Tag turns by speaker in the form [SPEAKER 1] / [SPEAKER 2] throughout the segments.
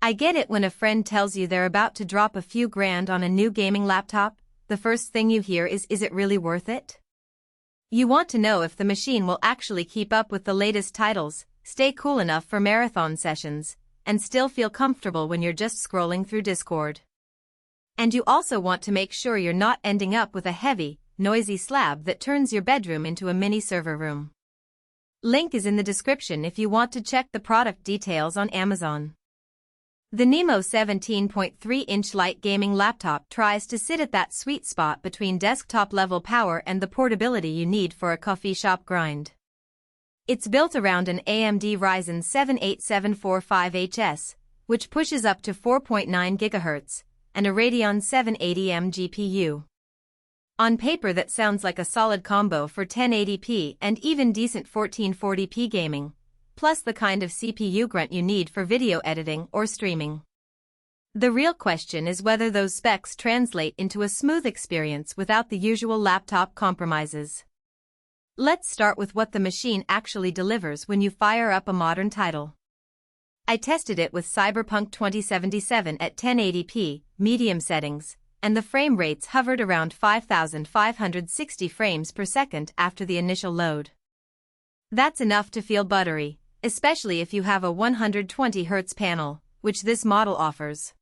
[SPEAKER 1] I get it when a friend tells you they're about to drop a few grand on a new gaming laptop. The first thing you hear is it really worth it? You want to know if the machine will actually keep up with the latest titles, stay cool enough for marathon sessions, and still feel comfortable when you're just scrolling through Discord. And you also want to make sure you're not ending up with a heavy, noisy slab that turns your bedroom into a mini server room. Link is in the description if you want to check the product details on Amazon. The NIMO 17.3-inch light gaming laptop tries to sit at that sweet spot between desktop-level power and the portability you need for a coffee shop grind. It's built around an AMD Ryzen 7 8745HS, which pushes up to 4.9 GHz, and a Radeon 780M GPU. On paper that sounds like a solid combo for 1080p and even decent 1440p gaming, plus the kind of CPU grunt you need for video editing or streaming. The real question is whether those specs translate into a smooth experience without the usual laptop compromises. Let's start with what the machine actually delivers when you fire up a modern title. I tested it with Cyberpunk 2077 at 1080p, medium settings, and the frame rates hovered around 5,560 frames per second after the initial load. That's enough to feel buttery, especially if you have a 120Hz panel, which this model offers.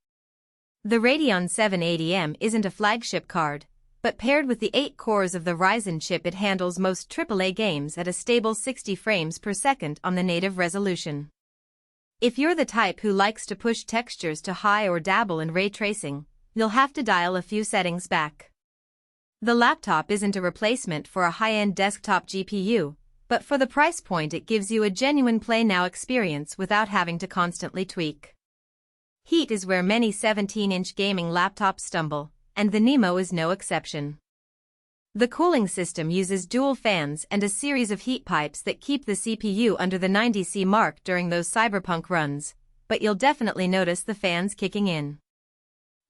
[SPEAKER 1] The Radeon 780M isn't a flagship card, but paired with the 8 cores of the Ryzen chip, it handles most AAA games at a stable 60 frames per second on the native resolution. If you're the type who likes to push textures to high or dabble in ray tracing, you'll have to dial a few settings back. The laptop isn't a replacement for a high-end desktop GPU, but for the price point it gives you a genuine play-now experience without having to constantly tweak. Heat is where many 17-inch gaming laptops stumble, and the NIMO is no exception. The cooling system uses dual fans and a series of heat pipes that keep the CPU under the 90°C mark during those cyberpunk runs, but you'll definitely notice the fans kicking in.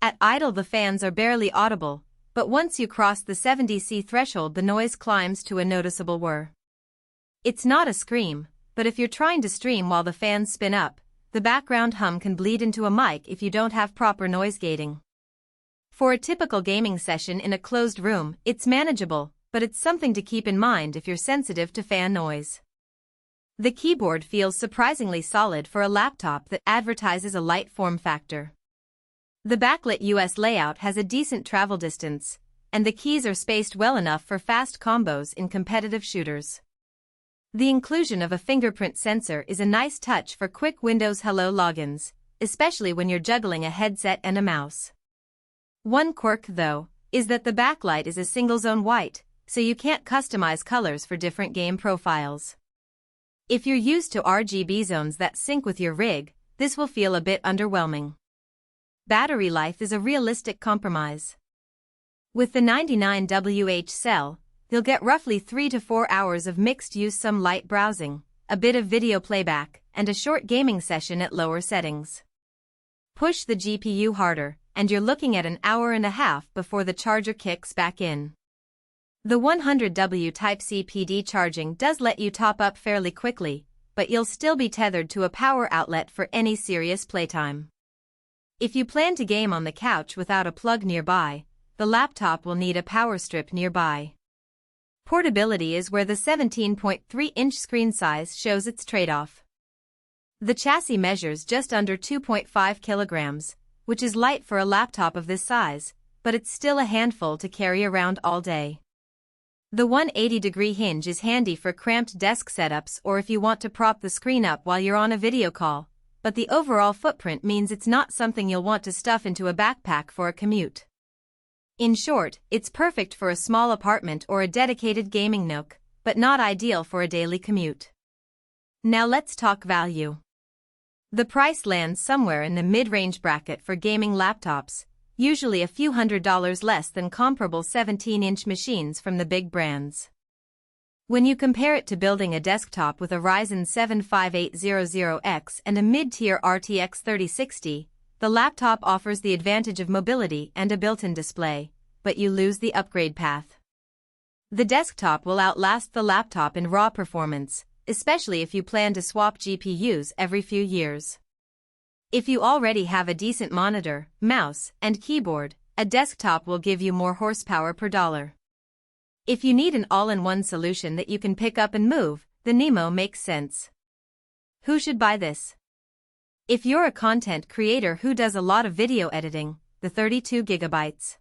[SPEAKER 1] At idle the fans are barely audible, but once you cross the 70°C threshold the noise climbs to a noticeable whir. It's not a scream, but if you're trying to stream while the fans spin up, the background hum can bleed into a mic if you don't have proper noise gating. For a typical gaming session in a closed room, it's manageable, but it's something to keep in mind if you're sensitive to fan noise. The keyboard feels surprisingly solid for a laptop that advertises a light form factor. The backlit US layout has a decent travel distance, and the keys are spaced well enough for fast combos in competitive shooters. The inclusion of a fingerprint sensor is a nice touch for quick Windows Hello logins, especially when you're juggling a headset and a mouse. One quirk, though, is that the backlight is a single-zone white, so you can't customize colors for different game profiles. If you're used to RGB zones that sync with your rig, this will feel a bit underwhelming. Battery life is a realistic compromise. With the 99Wh cell, you'll get roughly 3 to 4 hours of mixed-use, some light browsing, a bit of video playback, and a short gaming session at lower settings. Push the GPU harder, and you're looking at an hour and a half before the charger kicks back in. The 100W Type-C PD charging does let you top up fairly quickly, but you'll still be tethered to a power outlet for any serious playtime. If you plan to game on the couch without a plug nearby, the laptop will need a power strip nearby. Portability is where the 17.3-inch screen size shows its trade-off. The chassis measures just under 2.5 kilograms, which is light for a laptop of this size, but it's still a handful to carry around all day. The 180-degree hinge is handy for cramped desk setups or if you want to prop the screen up while you're on a video call, but the overall footprint means it's not something you'll want to stuff into a backpack for a commute. In short, it's perfect for a small apartment or a dedicated gaming nook, but not ideal for a daily commute. Now let's talk value. The price lands somewhere in the mid-range bracket for gaming laptops, usually a few $100s less than comparable 17-inch machines from the big brands. When you compare it to building a desktop with a Ryzen 7 5800X and a mid-tier RTX 3060, the laptop offers the advantage of mobility and a built-in display, but you lose the upgrade path. The desktop will outlast the laptop in raw performance, especially if you plan to swap GPUs every few years. If you already have a decent monitor, mouse, and keyboard, a desktop will give you more horsepower per dollar. If you need an all-in-one solution that you can pick up and move, the NIMO makes sense. Who should buy this? If you're a content creator who does a lot of video editing, the 32 gigabytes